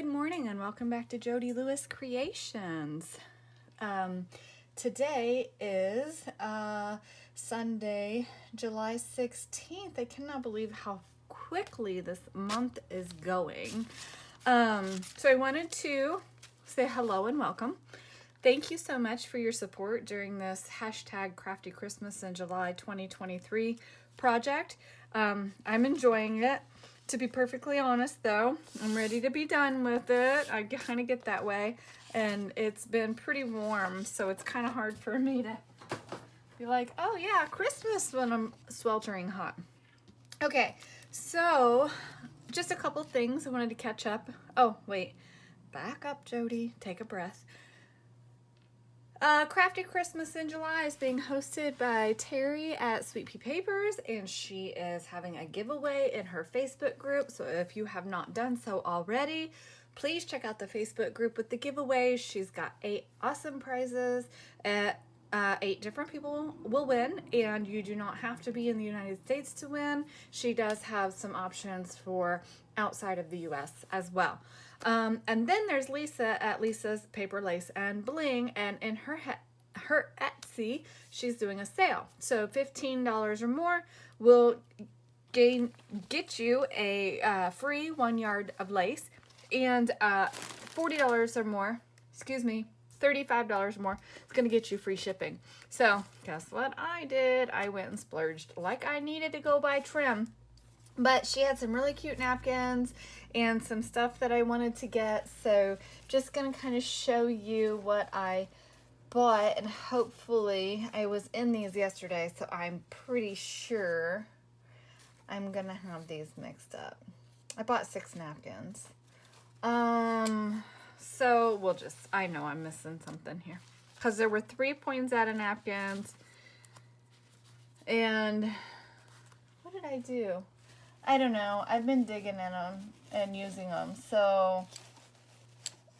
Good morning and welcome back to Jodi Lewis Creations. Today is Sunday, July 16th. I cannot believe how quickly this month is going. So I wanted to say hello and welcome. Thank you so much for your support during this hashtag Crafty Christmas in July 2023 project. I'm enjoying it. To be perfectly honest, though, I'm ready to be done with it. I kind of get that way, and it's been pretty warm, so it's kind of hard for me to be like, oh yeah, Christmas when I'm sweltering hot. Okay, so just a couple things I wanted to catch up. Oh, wait. Back up, Jodi. Take a breath. Crafty Christmas in July is being hosted by Teri at Sweet Pea Papers, and she is having a giveaway in her Facebook group. So if you have not done so already, please check out the Facebook group with the giveaway. She's got 8 awesome prizes. 8 different people will win, and you do not have to be in the United States to win. She does have some options for outside of the US as well. And then there's Lisa at Lisa's Paper, Lace, and Bling, and in her Etsy, she's doing a sale. So $15 or more will get you a free 1 yard of lace, and $40 or more, $35 more, it's going to get you free shipping. So guess what I did? I went and splurged like I needed to go buy trim. But she had some really cute napkins and some stuff that I wanted to get. So just going to kind of show you what I bought. And hopefully I was in these yesterday, so I'm pretty sure I'm going to have these mixed up. I bought 6 napkins. So we'll just, I know I'm missing something here. Because there were 3 poinsettia napkins. And what did I do? I don't know. I've been digging in them and using them, so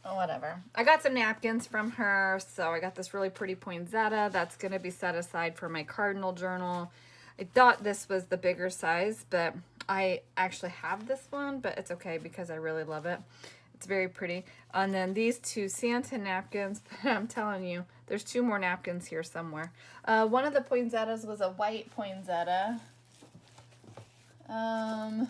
whatever. I got some napkins from her, so I got this really pretty poinsettia. That's going to be set aside for my cardinal journal. I thought this was the bigger size, but I actually have this one, but it's okay because I really love it. It's very pretty. And then these 2 Santa napkins, I'm telling you, there's 2 more napkins here somewhere. One of the poinsettias was a white poinsettia. I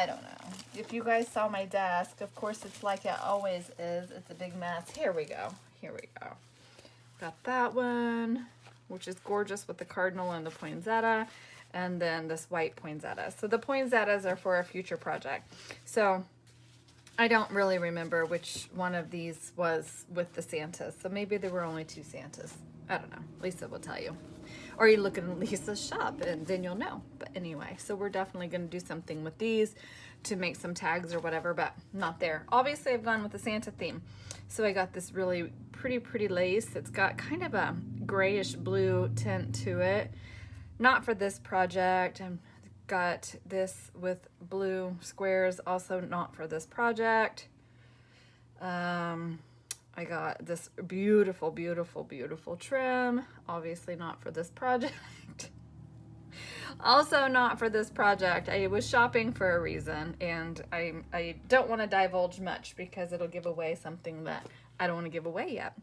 don't know. If you guys saw my desk, of course it's like it always is. It's a big mess. Here we go. Here we go. Got that one, which is gorgeous with the cardinal and the poinsettia, and then this white poinsettia. So the poinsettias are for a future project. So I don't really remember which one of these was with the Santas. So maybe there were only 2 Santas. I don't know. Lisa will tell you. Or you look in Lisa's shop and then you'll know. But anyway, so we're definitely going to do something with these to make some tags or whatever, but not there. Obviously, I've gone with the Santa theme. So I got this really pretty lace. It's got kind of a grayish blue tint to it. Not for this project. I've got this with blue squares, also not for this project. I got this beautiful trim, obviously not for this project. Also not for this project. I was shopping for a reason, and I don't want to divulge much because it'll give away something that I don't want to give away yet.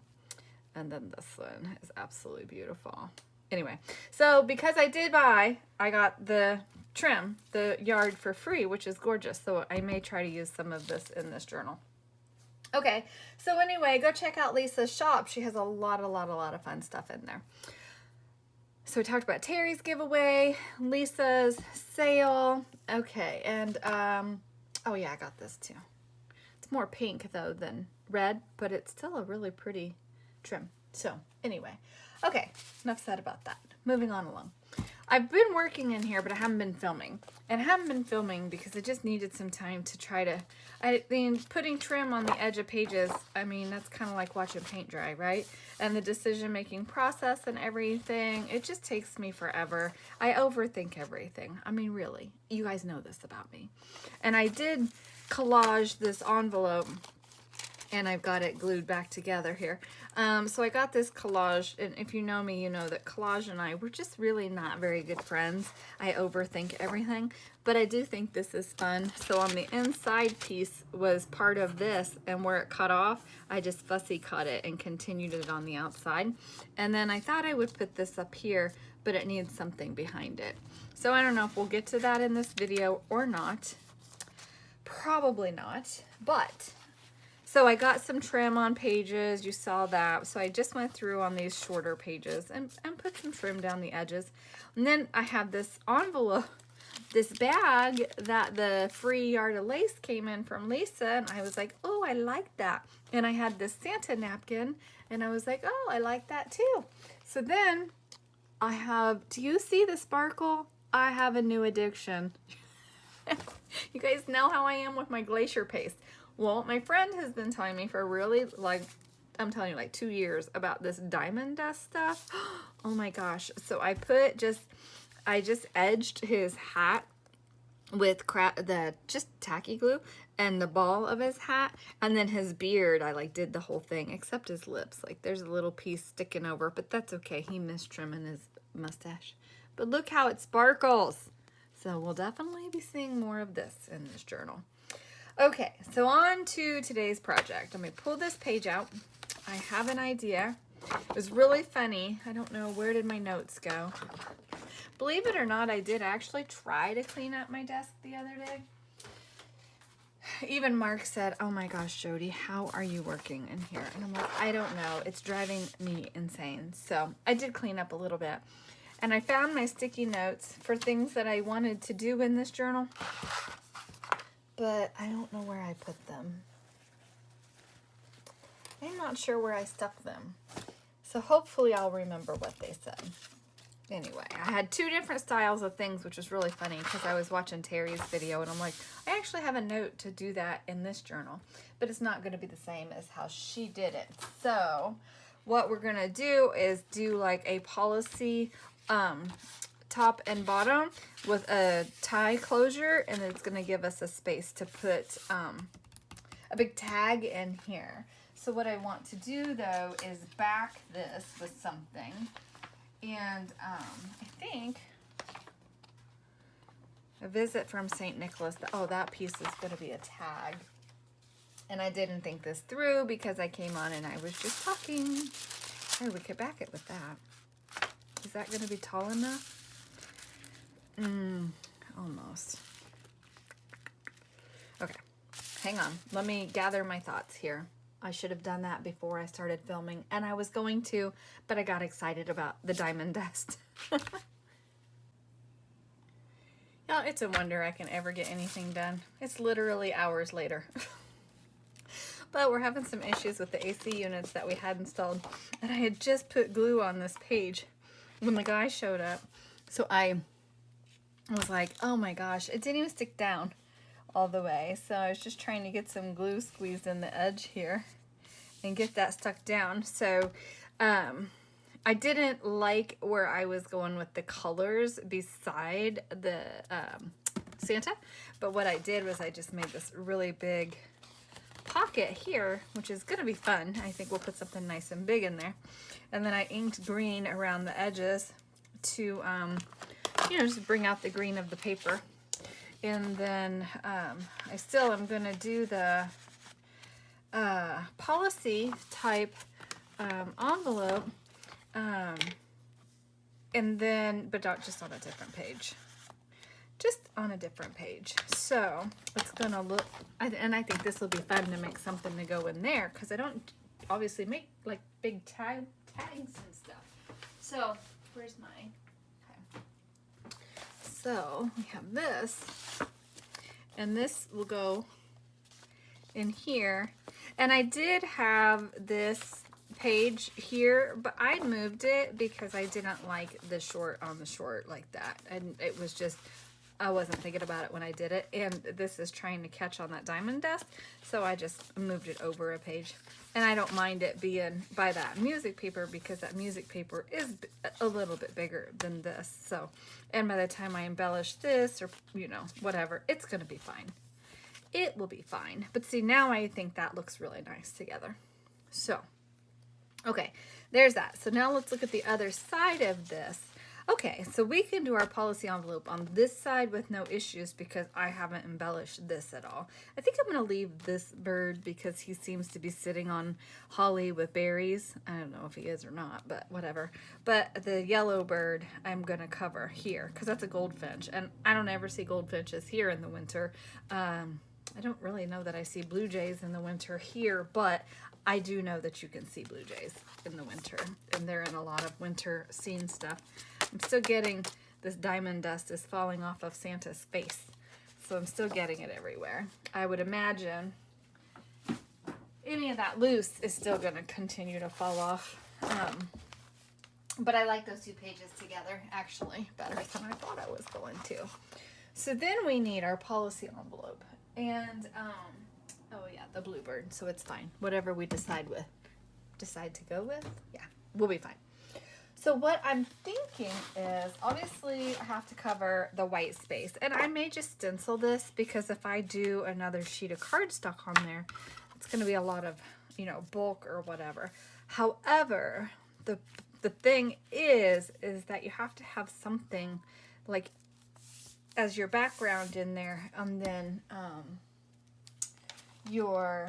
And then this one is absolutely beautiful. Anyway, so because I did buy, I got the trim, the yard for free, which is gorgeous. So I may try to use some of this in this journal. Okay, so anyway, go check out Lisa's shop. She has a lot of fun stuff in there. So we talked about Teri's giveaway, Lisa's sale. Okay, and oh yeah, I got this too. It's more pink though than red, but it's still a really pretty trim. So anyway, okay, enough said about that. Moving on along. I've been working in here, but I haven't been filming. And I haven't been filming because I just needed some time to try to, I mean, putting trim on the edge of pages, I mean, that's kind of like watching paint dry, right? And the decision-making process and everything, it just takes me forever. I overthink everything. I mean, really, you guys know this about me. And I did collage this envelope and I've got it glued back together here. So I got this collage, and if you know me, you know that collage and I, we're just really not very good friends. I overthink everything, but I do think this is fun. So on the inside piece was part of this, and where it cut off, I just fussy cut it and continued it on the outside. And then I thought I would put this up here, but it needs something behind it. So I don't know if we'll get to that in this video or not. Probably not, but so I got some trim on pages, you saw that. So I just went through on these shorter pages and put some trim down the edges. And then I have this envelope, this bag that the free yard of lace came in from Lisa, and I was like, oh, I like that. And I had this Santa napkin, and I was like, oh, I like that too. So then I have, do you see the sparkle? I have a new addiction. You guys know how I am with my glacier paste. Well, my friend has been telling me for really, like, I'm telling you, like 2 years about this diamond dust stuff. Oh my gosh. So I just edged his hat with just tacky glue and the ball of his hat, and then his beard, I like did the whole thing except his lips. Like there's a little piece sticking over, but that's okay. He missed trimming his mustache. But look how it sparkles. So we'll definitely be seeing more of this in this journal. Okay, so on to today's project. Let me pull this page out. I have an idea. It was really funny. I don't know, where did my notes go? Believe it or not, I did actually try to clean up my desk the other day. Even Mark said, oh my gosh, Jodi, how are you working in here? And I'm like, I don't know. It's driving me insane. So I did clean up a little bit. And I found my sticky notes for things that I wanted to do in this journal. But I don't know where I put them. I'm not sure where I stuck them. So hopefully I'll remember what they said. Anyway, I had 2 different styles of things, which was really funny because I was watching Teri's video and I'm like, I actually have a note to do that in this journal, but it's not going to be the same as how she did it. So what we're going to do is do like a policy top and bottom with a tie closure, and it's going to give us a space to put a big tag in here. So what I want to do though is back this with something, and I think a visit from St. Nicholas. Oh, that piece is going to be a tag, and I didn't think this through because I came on and I was just talking. Oh, we could back it with that. Is that going to be tall enough? Almost. Okay, hang on. Let me gather my thoughts here. I should have done that before I started filming, and I was going to, but I got excited about the diamond dust. Yeah, it's a wonder I can ever get anything done. It's literally hours later. But we're having some issues with the AC units that we had installed, and I had just put glue on this page when the guy showed up. So I was like, oh my gosh, it didn't even stick down all the way. So I was just trying to get some glue squeezed in the edge here and get that stuck down. So I didn't like where I was going with the colors beside the Santa, but what I did was I just made this really big pocket here, which is gonna be fun. I think we'll put something nice and big in there. And then I inked green around the edges to you know, just bring out the green of the paper. And then I still am gonna do the policy type envelope, and then, but not just on a different page. Just on a different page. So it's gonna look, and I think this will be fun to make something to go in there, because I don't obviously make like big tags and stuff. So where's mine? Okay. So we have this, and this will go in here. And I did have this page here, but I moved it because I didn't like the short on the short like that, and it was just, I wasn't thinking about it when I did it, and this is trying to catch on that diamond dust, so I just moved it over a page. And I don't mind it being by that music paper, because that music paper is a little bit bigger than this. So, and by the time I embellish this, or you know, whatever, it's gonna be fine. it will be fine. But see, now I think that looks really nice together. So, okay, there's that. So now let's look at the other side of this. Okay, so we can do our policy envelope on this side with no issues because I haven't embellished this at all. I think I'm going to leave this bird because he seems to be sitting on holly with berries. I don't know if he is or not, but whatever. But the yellow bird I'm going to cover here because that's a goldfinch. And I don't ever see goldfinches here in the winter. I don't really know that I see blue jays in the winter here, but I do know that you can see blue jays in the winter, and they're in a lot of winter scene stuff. I'm still getting this diamond dust is falling off of Santa's face, so I'm still getting it everywhere. I would imagine any of that loose is still going to continue to fall off. But I like those two pages together, actually, better than I thought I was going to. So then we need our policy envelope. And, oh yeah, the bluebird, so it's fine. Whatever we decide to go with, yeah, we'll be fine. So what I'm thinking is, obviously I have to cover the white space. And I may just stencil this because if I do another sheet of cardstock on there, it's going to be a lot of, you know, bulk or whatever. However, the thing is that you have to have something like as your background in there, and then your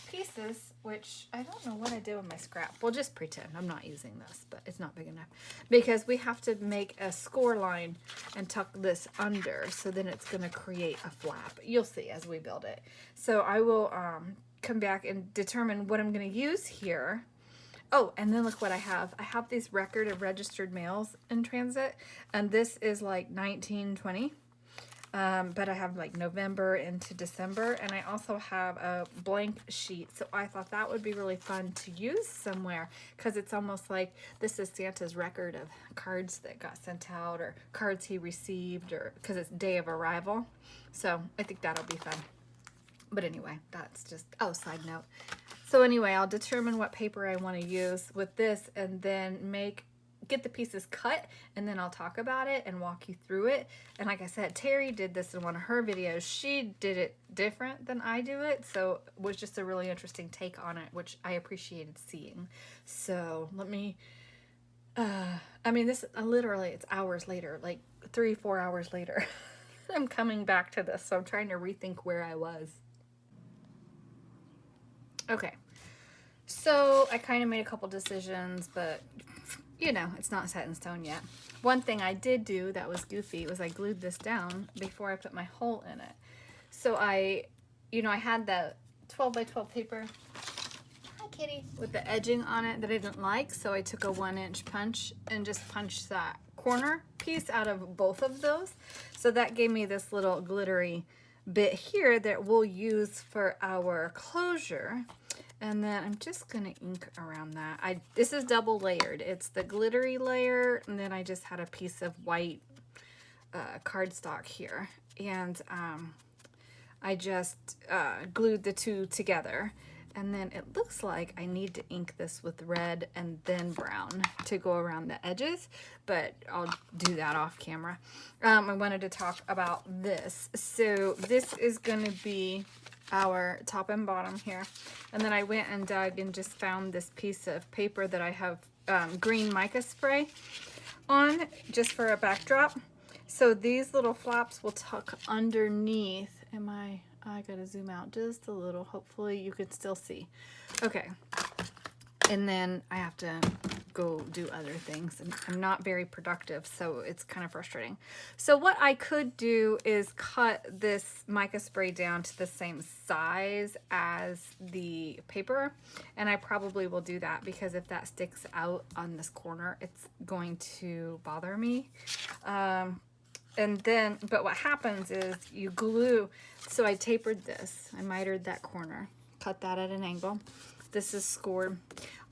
pieces, which I don't know what I did with my scrap. We'll just pretend I'm not using this, but it's not big enough because we have to make a score line and tuck this under, so then it's going to create a flap. You'll see as we build it. So I will come back and determine what I'm going to use here. Oh, and then look what I have. I have these record of registered mails in transit, and this is like 1920. But I have like November into December, and I also have a blank sheet. So I thought that would be really fun to use somewhere because it's almost like this is Santa's record of cards that got sent out or cards he received, or because it's day of arrival. So I think that'll be fun. But anyway, that's just, oh, side note. So anyway, I'll determine what paper I want to use with this, and then get the pieces cut, and then I'll talk about it and walk you through it. And like I said, Teri did this in one of her videos. She did it different than I do it, so it was just a really interesting take on it, which I appreciated seeing. So let me, I mean, this literally, it's hours later, like 3-4 hours later. I'm coming back to this, so I'm trying to rethink where I was. Okay, so I kind of made a couple decisions, but you know, it's not set in stone yet. One thing I did do that was goofy was I glued this down before I put my hole in it. So I had the 12 by 12 paper, hi kitty, with the edging on it that I didn't like. So I took a 1-inch punch and just punched that corner piece out of both of those. So that gave me this little glittery bit here that we'll use for our closure. And then I'm just going to ink around that. This is double layered. It's the glittery layer, and then I just had a piece of white cardstock here. And I just glued the two together. And then it looks like I need to ink this with red and then brown to go around the edges, but I'll do that off camera. I wanted to talk about this. So this is going to be our top and bottom here. And then I went and dug and just found this piece of paper that I have green mica spray on just for a backdrop. So these little flaps will tuck underneath. I gotta zoom out just a little. Hopefully you can still see. Okay. And then I have to go do other things, and I'm not very productive, so it's kind of frustrating. So what I could do is cut this mica spray down to the same size as the paper, and I probably will do that because if that sticks out on this corner, it's going to bother me. And then, but what happens is you glue, so I tapered this, I mitered that corner, cut that at an angle. This is scored.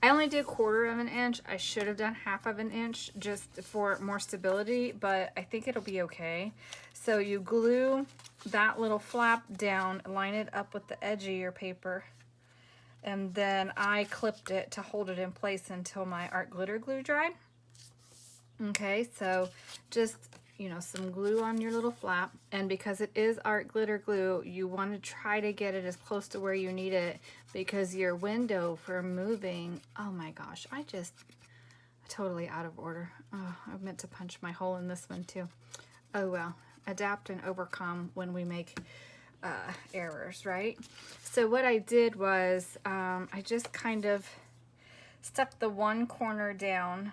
I only did 1/4 of an inch. I should have done 1/2 of an inch just for more stability, but I think it'll be okay. So you glue that little flap down, line it up with the edge of your paper, and then I clipped it to hold it in place until my art glitter glue dried. Okay, so just you know, some glue on your little flap. And because it is art glitter glue, you want to try to get it as close to where you need it, because your window for moving, oh my gosh, totally out of order. Oh, I meant to punch my hole in this one too. Oh well, adapt and overcome when we make errors, right? So what I did was I just kind of stuck the one corner down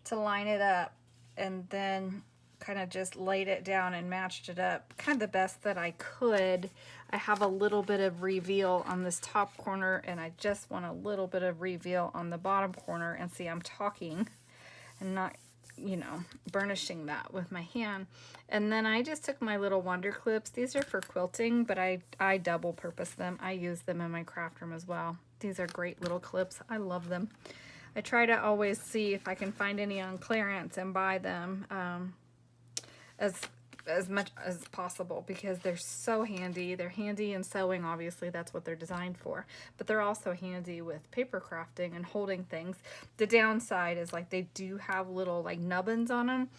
to line it up, and then kind of just laid it down and matched it up kind of the best that I could. I have a little bit of reveal on this top corner, and I just want a little bit of reveal on the bottom corner. And see, I'm talking and not, you know, burnishing that with my hand. And then I just took my little wonder clips. These are for quilting, but I double purpose them. I use them in my craft room as well. These are great little clips. I love them. I try to always see if I can find any on clearance and buy them as much as possible, because they're so handy. They're handy in sewing, obviously, that's what they're designed for, but they're also handy with paper crafting and holding things. The downside is, like, they do have little, like, nubbins on them,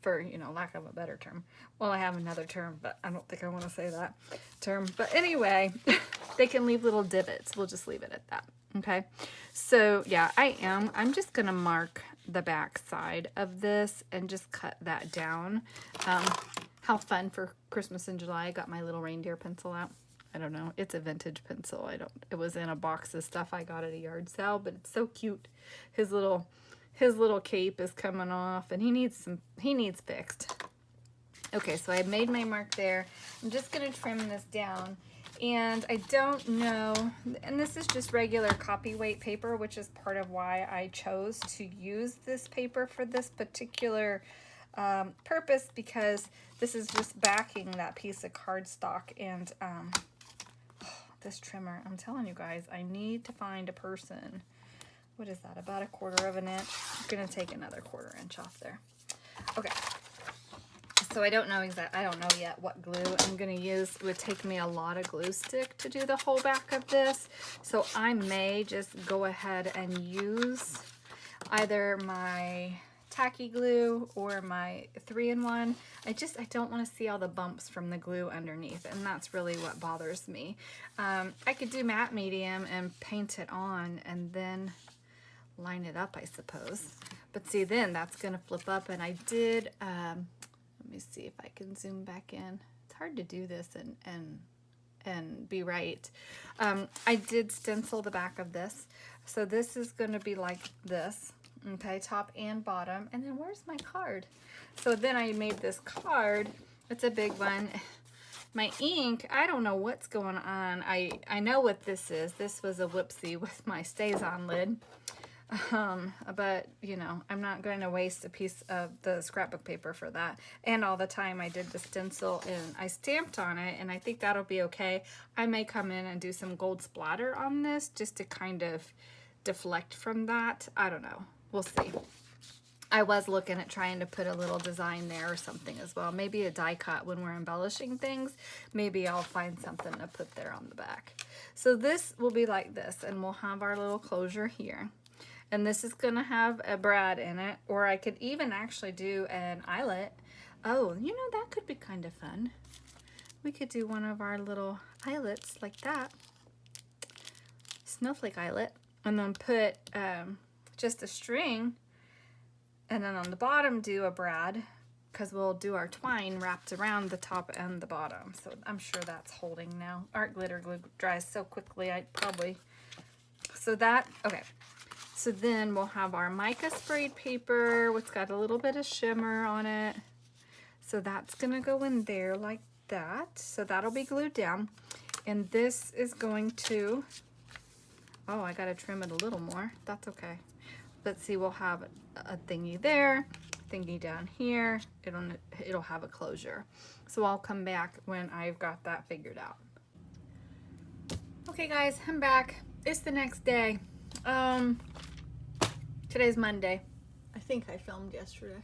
for, you know, lack of a better term. Well, I have another term, but I don't think I want to say that term. But anyway, they can leave little divots. We'll just leave it at that. Okay, so yeah, I'm just gonna mark the back side of this and just cut that down. How fun for Christmas in July. I got my little reindeer pencil out. I don't know, it's a vintage pencil. It was in a box of stuff I got at a yard sale, but it's so cute. His little cape is coming off, and he needs fixed. Okay, so I made my mark there. I'm just gonna trim this down. And I don't know, and this is just regular copy weight paper, which is part of why I chose to use this paper for this particular purpose, because this is just backing that piece of cardstock. And this trimmer, I'm telling you guys, I need to find a person. What is that, about 1/4 of an inch? I'm gonna take another 1/4 inch off there. Okay. So I don't know yet what glue I'm going to use. It would take me a lot of glue stick to do the whole back of this. So I may just go ahead and use either my tacky glue or my 3-in-1. I don't want to see all the bumps from the glue underneath, and that's really what bothers me. I could do matte medium and paint it on and then line it up, I suppose. But see, then that's going to flip up, and I did... let me see if I can zoom back in. It's hard to do this and be right. I did stencil the back of this. So this is going to be like this, okay, top and bottom. And then where's my card? So then I made this card. It's a big one. My ink, I don't know what's going on. I know what this is. This was a whoopsie with my Stays-On lid. But you know, I'm not going to waste a piece of the scrapbook paper for that. And all the time I did the stencil and I stamped on it, and I think that'll be okay. I may come in and do some gold splatter on this just to kind of deflect from that. I don't know. We'll see. I was looking at trying to put a little design there or something as well. Maybe a die cut when we're embellishing things. Maybe I'll find something to put there on the back. So this will be like this, and we'll have our little closure here. And this is going to have a brad in it, or I could even actually do an eyelet. Oh, you know, that could be kind of fun. We could do one of our little eyelets like that. Snowflake eyelet. And then put just a string, and then on the bottom do a brad, because we'll do our twine wrapped around the top and the bottom. So I'm sure that's holding now. Art glitter glue dries so quickly, so that, okay. So then we'll have our mica sprayed paper, which got a little bit of shimmer on it. So that's gonna go in there like that. So that'll be glued down. And this is going to, oh, I gotta trim it a little more. That's okay. Let's see, we'll have a thingy there, thingy down here. It'll have a closure. So I'll come back when I've got that figured out. Okay guys, I'm back. It's the next day. Today's Monday. I think I filmed yesterday.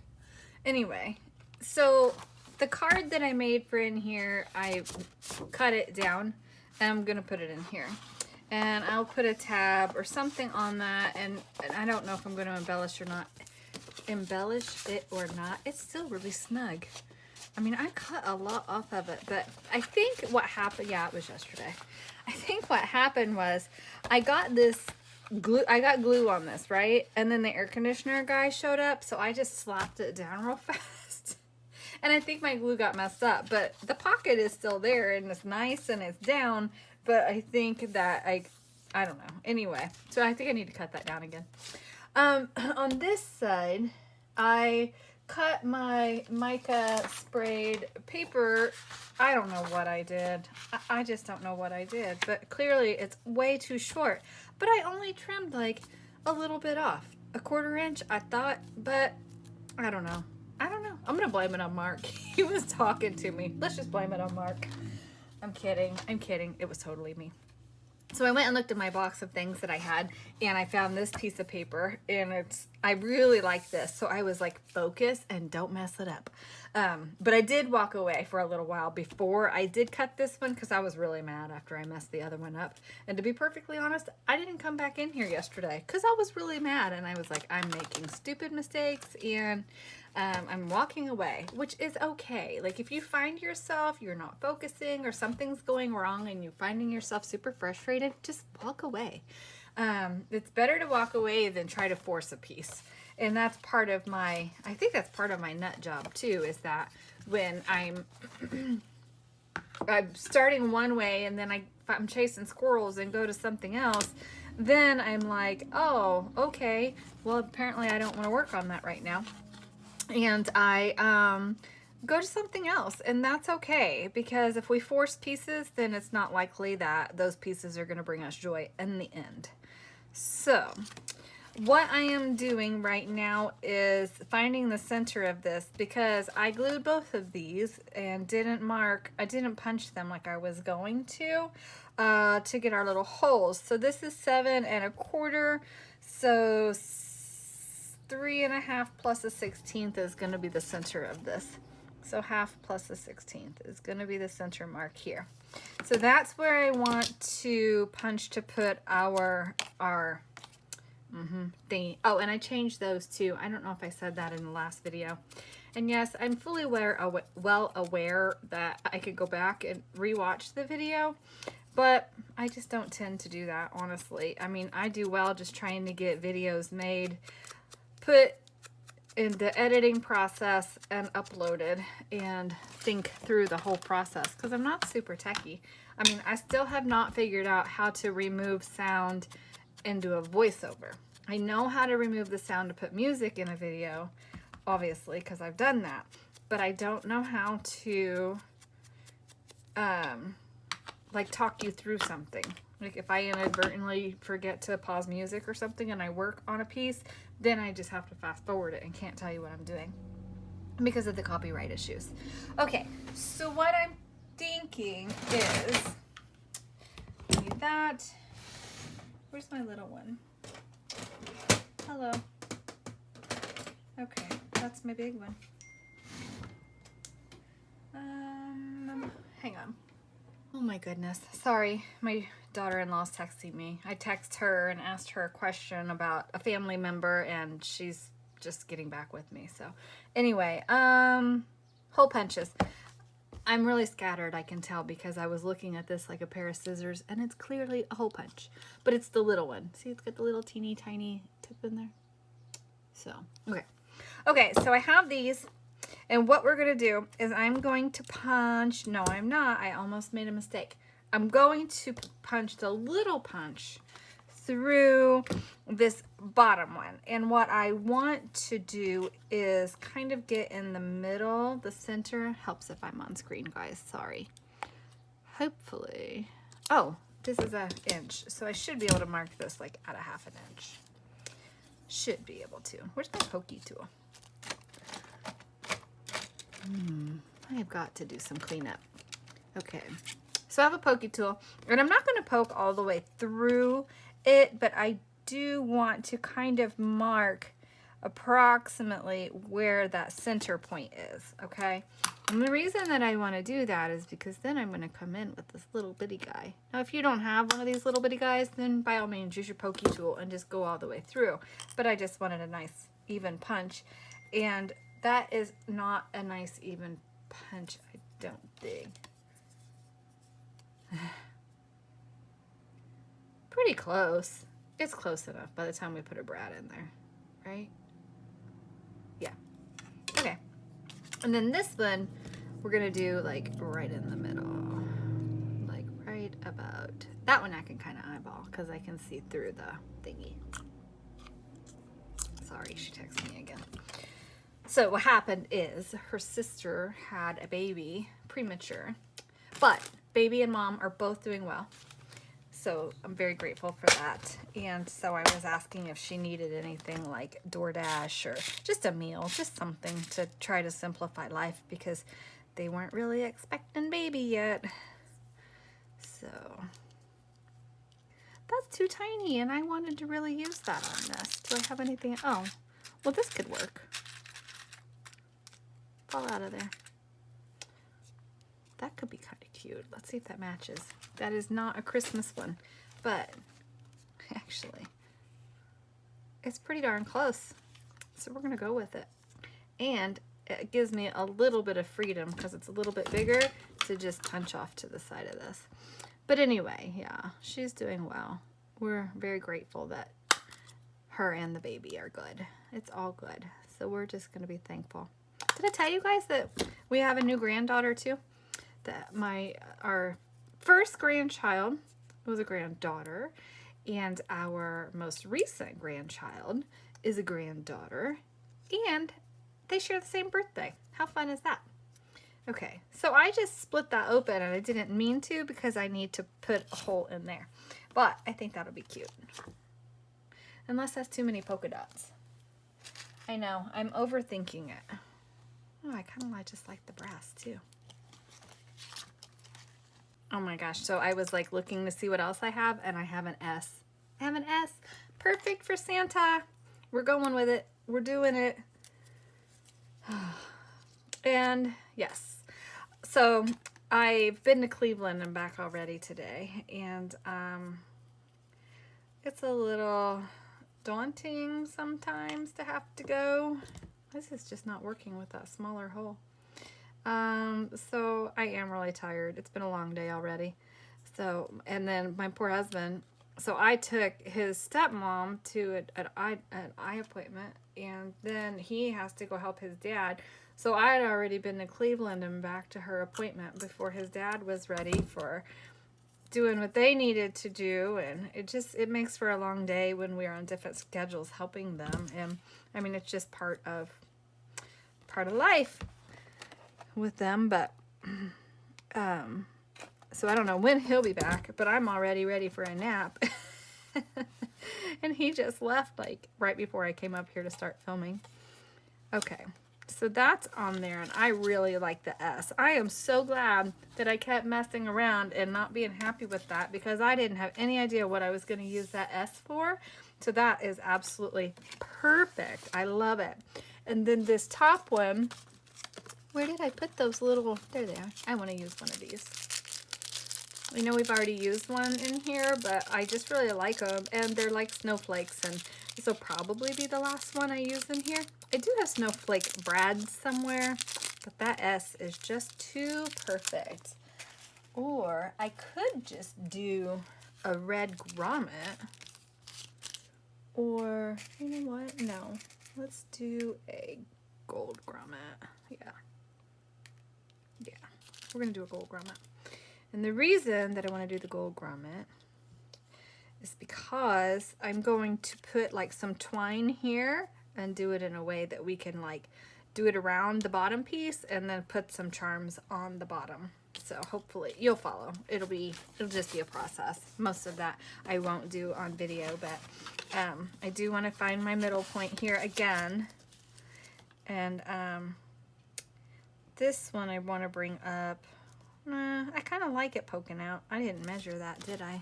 Anyway, so the card that I made for in here, I cut it down and I'm gonna put it in here. And I'll put a tab or something on that, and I don't know if I'm gonna embellish or not. embellish it or not, it's still really snug. I mean, I cut a lot off of it, but I think what happened, yeah, it was yesterday. I think what happened was I got this glue, I got glue on this, right? And then the air conditioner guy showed up, so I just slapped it down real fast. And I think my glue got messed up, but the pocket is still there and it's nice and it's down, but I think that I don't know. Anyway, so I think I need to cut that down again. On this side, I cut my mica sprayed paper. I don't know what I did. I just don't know what I did, but clearly it's way too short. But I only trimmed like a little bit off, a 1/4 inch, I thought, but I don't know. I don't know. I'm gonna blame it on Mark. He was talking to me. Let's just blame it on Mark. I'm kidding. I'm kidding. It was totally me. So I went and looked at my box of things that I had, and I found this piece of paper, and I really like this. So I was like, focus and don't mess it up. But I did walk away for a little while before I did cut this one because I was really mad after I messed the other one up. And to be perfectly honest, I didn't come back in here yesterday because I was really mad, and I was like, I'm making stupid mistakes, and I'm walking away, which is okay. Like if you find yourself, you're not focusing or something's going wrong and you're finding yourself super frustrated, just walk away. It's better to walk away than try to force a piece. And that's part of I think that's part of my nut job too, is that when I'm starting one way and then I'm chasing squirrels and go to something else, then I'm like, oh, okay, well, apparently I don't want to work on that right now. And I go to something else, and that's okay, because if we force pieces, then it's not likely that those pieces are going to bring us joy in the end. So what I am doing right now is finding the center of this, because I glued both of these and I didn't punch them like I was going to get our little holes. So this is 7 1/4, so 3 1/2 plus a 1/16 is going to be the center of this. So 1/2 plus a 1/16 is going to be the center mark here. So that's where I want to punch to put our thingy. Oh, and I changed those too. I don't know if I said that in the last video. And yes, I'm fully well aware that I could go back and rewatch the video, but I just don't tend to do that, honestly. I mean, I do well just trying to get videos made, put in the editing process and uploaded, and think through the whole process, because I'm not super techie. I mean, I still have not figured out how to remove sound into a voiceover. I know how to remove the sound to put music in a video, obviously, because I've done that, but I don't know how to like talk you through something. Like if I inadvertently forget to pause music or something and I work on a piece, then I just have to fast forward it and can't tell you what I'm doing because of the copyright issues. Okay, so what I'm thinking is that. Where's my little one? Hello. Okay, that's my big one. Hang on. Oh my goodness. Sorry, my daughter-in-law's texting me. I text her and asked her a question about a family member, and she's just getting back with me. So anyway, hole punches. I'm really scattered, I can tell, because I was looking at this like a pair of scissors, and it's clearly a hole punch, but it's the little one. See, it's got the little teeny tiny tip in there. So, okay, so I have these, and what we're going to do is I'm going to punch, no, I'm not, I almost made a mistake. I'm going to punch the little punch through this bottom one, and what I want to do is kind of get in the middle. The center helps if I'm on screen, guys, sorry. Hopefully, oh, this is an inch, so I should be able to mark this like at a 1/2 inch. Should be able to. Where's my pokey tool? I have got to do some cleanup. Okay, so I have a pokey tool, and I'm not going to poke all the way through it, but I do want to kind of mark approximately where that center point is, okay? And the reason that I want to do that is because then I'm going to come in with this little bitty guy. Now, if you don't have one of these little bitty guys, then by all means use your pokey tool and just go all the way through. But I just wanted a nice even punch, and that is not a nice even punch, I don't think. Pretty close. It's close enough by the time we put a brad in there, right? Yeah. Okay. And then this one, we're gonna do like right in the middle. Like right about, that one I can kind of eyeball because I can see through the thingy. Sorry, she texted me again. So what happened is her sister had a baby, premature, but baby and mom are both doing well. So I'm very grateful for that. And so I was asking if she needed anything like DoorDash or just a meal, just something to try to simplify life because they weren't really expecting baby yet. So that's too tiny and I wanted to really use that on this. Do I have anything? Oh, well, this could work. Fall out of there. That could be kind of cute. Let's see if that matches. That is not a Christmas one, but actually, it's pretty darn close. So we're gonna go with it. And it gives me a little bit of freedom because it's a little bit bigger to just punch off to the side of this. But anyway, yeah, she's doing well. We're very grateful that her and the baby are good. It's all good. So we're just gonna be thankful. Did I tell you guys that we have a new granddaughter too? That our first grandchild was a granddaughter, and our most recent grandchild is a granddaughter, and they share the same birthday. How fun is that? Okay, so I just split that open, and I didn't mean to because I need to put a hole in there, but I think that'll be cute. Unless that's too many polka dots. I know, I'm overthinking it. Oh, I kind of just like the brass too. Oh my gosh, so I was like looking to see what else I have, and I have an S. I have an S. Perfect for Santa. We're going with it. We're doing it. And yes, so I've been to Cleveland and back already today, and it's a little daunting sometimes to have to go. This is just not working with that smaller hole. So I am really tired. It's been a long day already. So, and then my poor husband, so I took his stepmom to an eye appointment, and then he has to go help his dad. So I had already been to Cleveland and back to her appointment before his dad was ready for doing what they needed to do. And it makes for a long day when we're on different schedules helping them. And I mean, it's just part of life with them, but so I don't know when he'll be back, but I'm already ready for a nap. And he just left like right before I came up here to start filming. Okay, so that's on there, and I really like the S. I am so glad that I kept messing around and not being happy with that because I didn't have any idea what I was going to use that S for. So that is absolutely perfect. I love it. And then this top one, where did I put those little, there they are. I want to use one of these. I know we've already used one in here, but I just really like them, and they're like snowflakes, and this will probably be the last one I use in here. I do have snowflake brads somewhere, but that S is just too perfect. Or I could just do a red grommet, or you know what? No, let's do a gold grommet. Yeah, we're gonna do a gold grommet. And the reason that I want to do the gold grommet is because I'm going to put like some twine here and do it in a way that we can like do it around the bottom piece and then put some charms on the bottom. So hopefully you'll follow. It'll just be a process. Most of that I won't do on video, but I do want to find my middle point here again. And this one I want to bring up. I kind of like it poking out. I didn't measure that, did I? I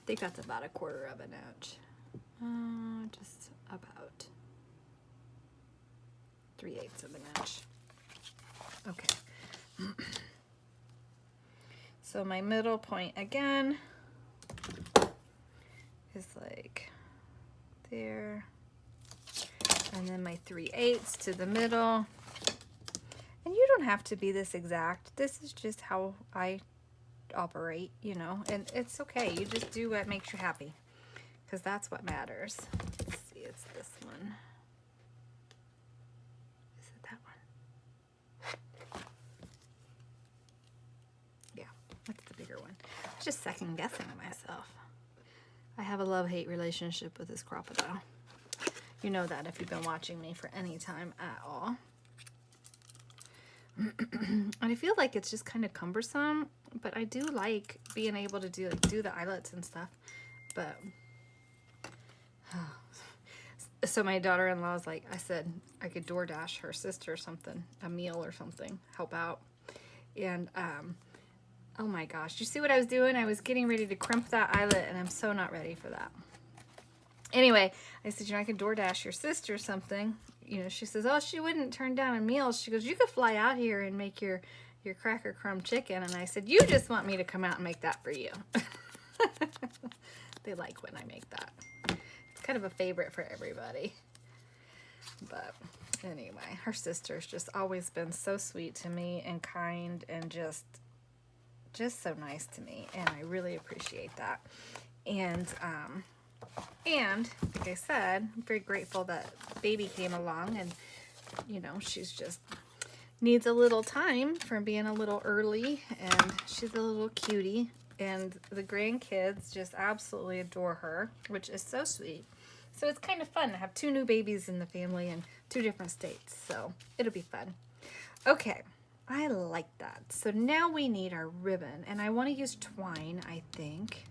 think that's about 1/4 of an inch. Just about 3/8 of an inch. Okay. So my middle point again is like there. And then my 3/8 to the middle. And you don't have to be this exact. This is just how I operate, you know, and it's okay. You just do what makes you happy, because that's what matters. Let's see, it's this one. Is it that one? Yeah, that's the bigger one. I was just second guessing myself. I have a love-hate relationship with this crocodile. You know that if you've been watching me for any time at all. And I feel like it's just kind of cumbersome, but I do like being able to do the eyelets and stuff. But so my daughter-in-law was like, I said I could DoorDash her sister something, a meal or something, help out. And oh my gosh, you see what I was doing? I was getting ready to crimp that eyelet, and I'm so not ready for that. Anyway, I said, you know, I can DoorDash your sister something. You know, she says, oh, she wouldn't turn down a meal. She goes, you could fly out here and make your cracker crumb chicken. And I said, you just want me to come out and make that for you. They like when I make that. It's kind of a favorite for everybody. But anyway, her sister's just always been so sweet to me and kind and just so nice to me. And I really appreciate that. And like I said, I'm very grateful that baby came along, and you know, she's just needs a little time from being a little early, and she's a little cutie, and the grandkids just absolutely adore her, which is so sweet. So it's kind of fun to have 2 new babies in the family in 2 different states, so it'll be fun. Okay, I like that. So now we need our ribbon, and I want to use twine, I think,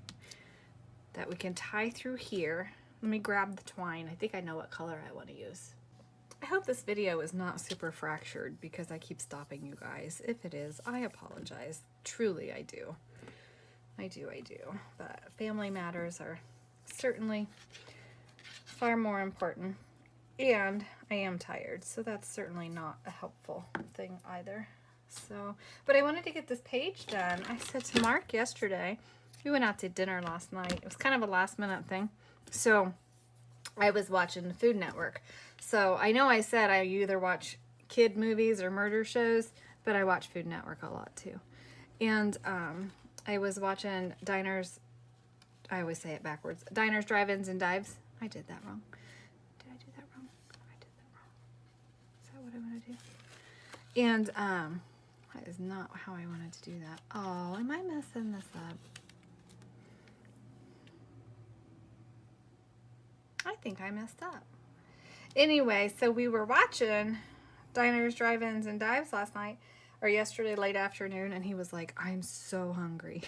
that we can tie through here. Let me grab the twine. I think I know what color I want to use. I hope this video is not super fractured because I keep stopping you guys. If it is, I apologize. Truly, I do. I do. But family matters are certainly far more important. And I am tired, so that's certainly not a helpful thing either. So, but I wanted to get this page done. I said to Mark yesterday, we went out to dinner last night. It was kind of a last minute thing. So I was watching the Food Network. So I know I said I either watch kid movies or murder shows, but I watch Food Network a lot too. And I was watching Diners, I always say it backwards, Diners, Drive-Ins, and Dives. I did that wrong. Did I do that wrong? I did that wrong. Is that what I want to do? And that is not how I wanted to do that. Oh, am I messing this up? I think I messed up. Anyway, so we were watching Diners, Drive-Ins, and Dives last night, or yesterday late afternoon, and he was like, I'm so hungry.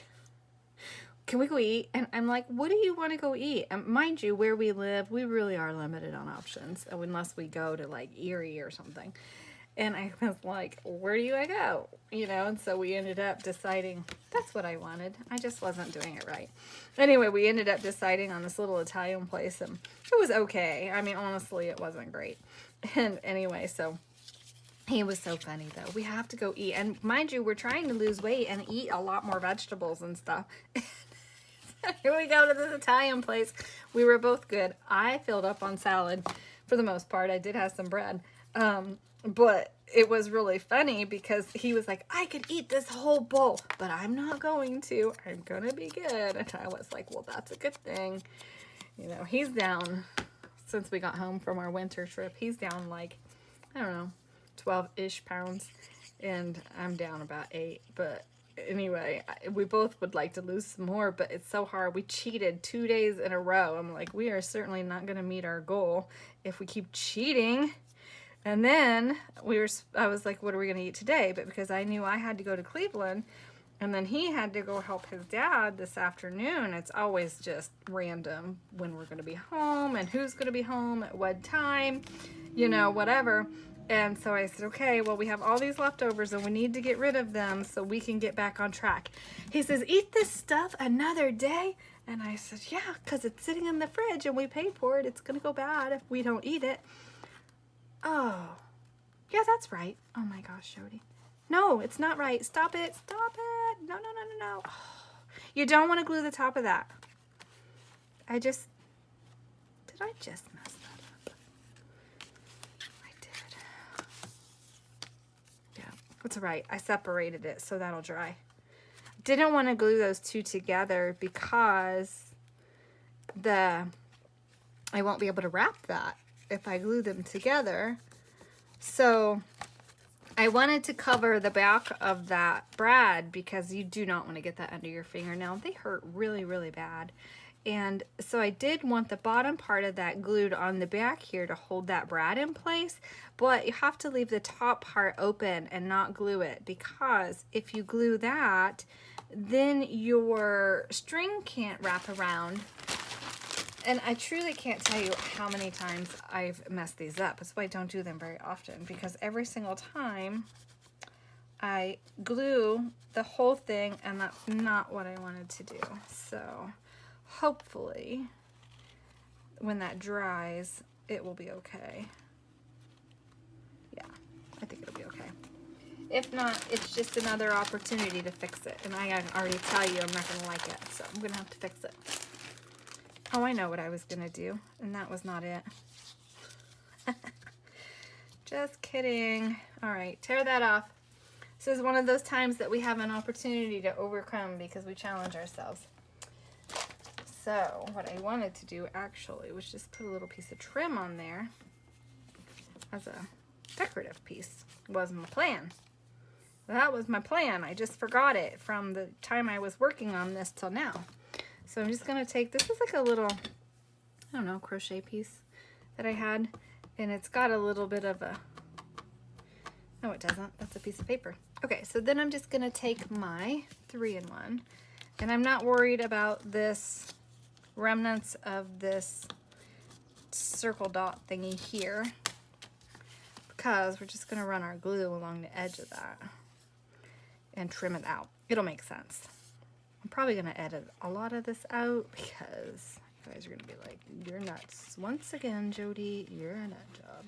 Can we go eat? And I'm like, what do you want to go eat? And mind you, where we live, we really are limited on options, unless we go to like Erie or something. And I was like, where do I go? You know, and so we ended up deciding that's what I wanted. I just wasn't doing it right. Anyway, we ended up deciding on this little Italian place, and it was okay. I mean, honestly, it wasn't great. And anyway, so he was so funny, though. We have to go eat. And mind you, we're trying to lose weight and eat a lot more vegetables and stuff. Here we go to this Italian place. We were both good. I filled up on salad for the most part. I did have some bread. But it was really funny because he was like, I could eat this whole bowl, but I'm not going to. I'm going to be good. And I was like, well, that's a good thing. You know, he's down, since we got home from our winter trip, he's down like, I don't know, 12-ish pounds. And I'm down about 8. But anyway, we both would like to lose some more, but it's so hard. We cheated 2 days in a row. I'm like, we are certainly not going to meet our goal if we keep cheating. And then I was like, what are we going to eat today? But because I knew I had to go to Cleveland, and then he had to go help his dad this afternoon, it's always just random when we're going to be home and who's going to be home at what time, you know, whatever. And so I said, okay, well, we have all these leftovers and we need to get rid of them so we can get back on track. He says, eat this stuff another day. And I said, yeah, because it's sitting in the fridge and we paid for it. It's going to go bad if we don't eat it. Oh, yeah, that's right. Oh my gosh, Jodi. No, it's not right. Stop it. Stop it. No. Oh, you don't want to glue the top of that. Did I just mess that up? That's right. I separated it, so that'll dry. Didn't want to glue those two together because I won't be able to wrap that if I glue them together. So I wanted to cover the back of that brad because you do not want to get that under your fingernail. They hurt really, really bad. And so I did want the bottom part of that glued on the back here to hold that brad in place, but you have to leave the top part open and not glue it, because if you glue that, then your string can't wrap around. And I truly can't tell you how many times I've messed these up. That's why I don't do them very often, because every single time I glue the whole thing, and that's not what I wanted to do. So hopefully when that dries, it will be okay. Yeah, I think it'll be okay. If not, it's just another opportunity to fix it. And I already tell you I'm not going to like it, so I'm going to have to fix it. Oh, I know what I was going to do, and that was not it. Just kidding. All right, tear that off. This is one of those times that we have an opportunity to overcome because we challenge ourselves. So what I wanted to do actually was just put a little piece of trim on there as a decorative piece. Wasn't my plan. That was my plan. I just forgot it from the time I was working on this till now. So I'm just going to take, this is like a little, I don't know, crochet piece that I had. And it's got a little bit of a, no it doesn't, that's a piece of paper. Okay, so then I'm just going to take my 3-in-1. And I'm not worried about this remnants of this circle dot thingy here, because we're just going to run our glue along the edge of that and trim it out. It'll make sense. I'm probably going to edit a lot of this out because you guys are going to be like, you're nuts. Once again, Jodi, you're a nut job.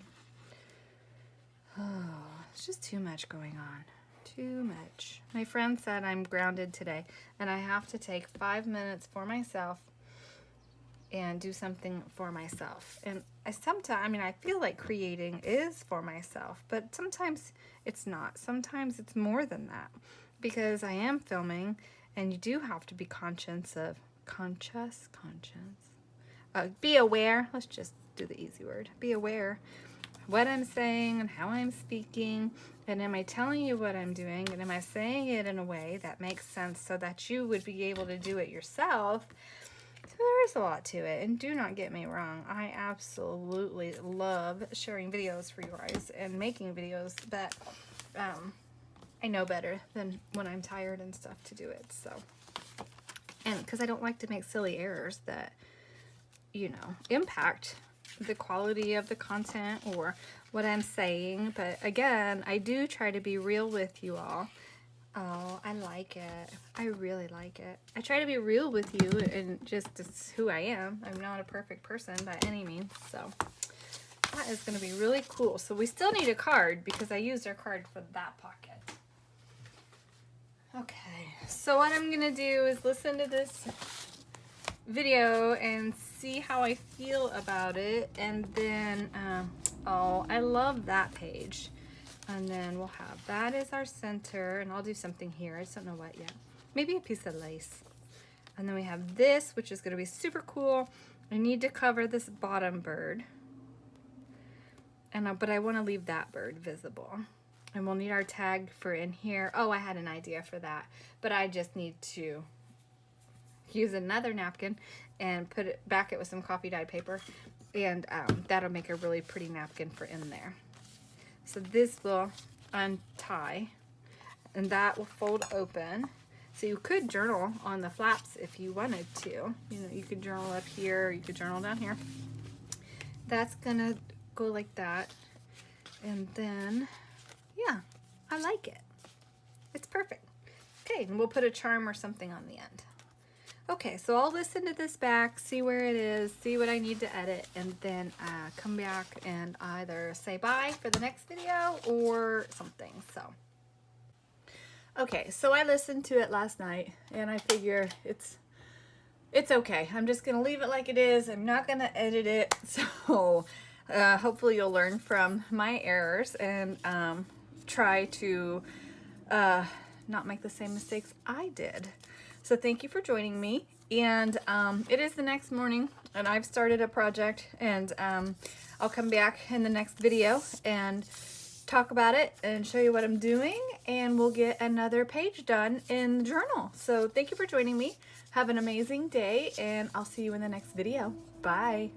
Oh, it's just too much going on. Too much. My friend said I'm grounded today and I have to take 5 minutes for myself and do something for myself. And I feel like creating is for myself, but sometimes it's not. Sometimes it's more than that, because I am filming and you do have to be be aware. Let's just do the easy word. Be aware what I'm saying and how I'm speaking, and am I telling you what I'm doing, and am I saying it in a way that makes sense so that you would be able to do it yourself. So there is a lot to it, and do not get me wrong, I absolutely love sharing videos for you guys and making videos, but I know better than when I'm tired and stuff to do it. So, and because I don't like to make silly errors that, you know, impact the quality of the content or what I'm saying. But again, I do try to be real with you all. Oh, I like it. I really like it. I try to be real with you, and just it's who I am. I'm not a perfect person by any means, so that is going to be really cool. So we still need a card because I used our card for that pocket. Okay, so what I'm going to do is listen to this video and see how I feel about it, and then, oh, I love that page. And then we'll have, that is our center, and I'll do something here. I just don't know what yet. Maybe a piece of lace. And then we have this, which is going to be super cool. I need to cover this bottom bird. But I want to leave that bird visible. And we'll need our tag for in here. Oh, I had an idea for that. But I just need to use another napkin and back it with some coffee dyed paper. And that'll make a really pretty napkin for in there. So this will untie, and that will fold open. So you could journal on the flaps if you wanted to. You know, you could journal up here, or you could journal down here. That's gonna go like that. And then, yeah, I like it. It's perfect. Okay, and we'll put a charm or something on the end. Okay, so I'll listen to this back, see where it is, see what I need to edit, and then come back and either say bye for the next video or something. So, okay, so I listened to it last night, and I figure it's okay. I'm just gonna leave it like it is. I'm not gonna edit it. So hopefully you'll learn from my errors and try to not make the same mistakes I did. So thank you for joining me. And it is the next morning, and I've started a project, and I'll come back in the next video and talk about it and show you what I'm doing, and we'll get another page done in the journal. So thank you for joining me. Have an amazing day, and I'll see you in the next video. Bye.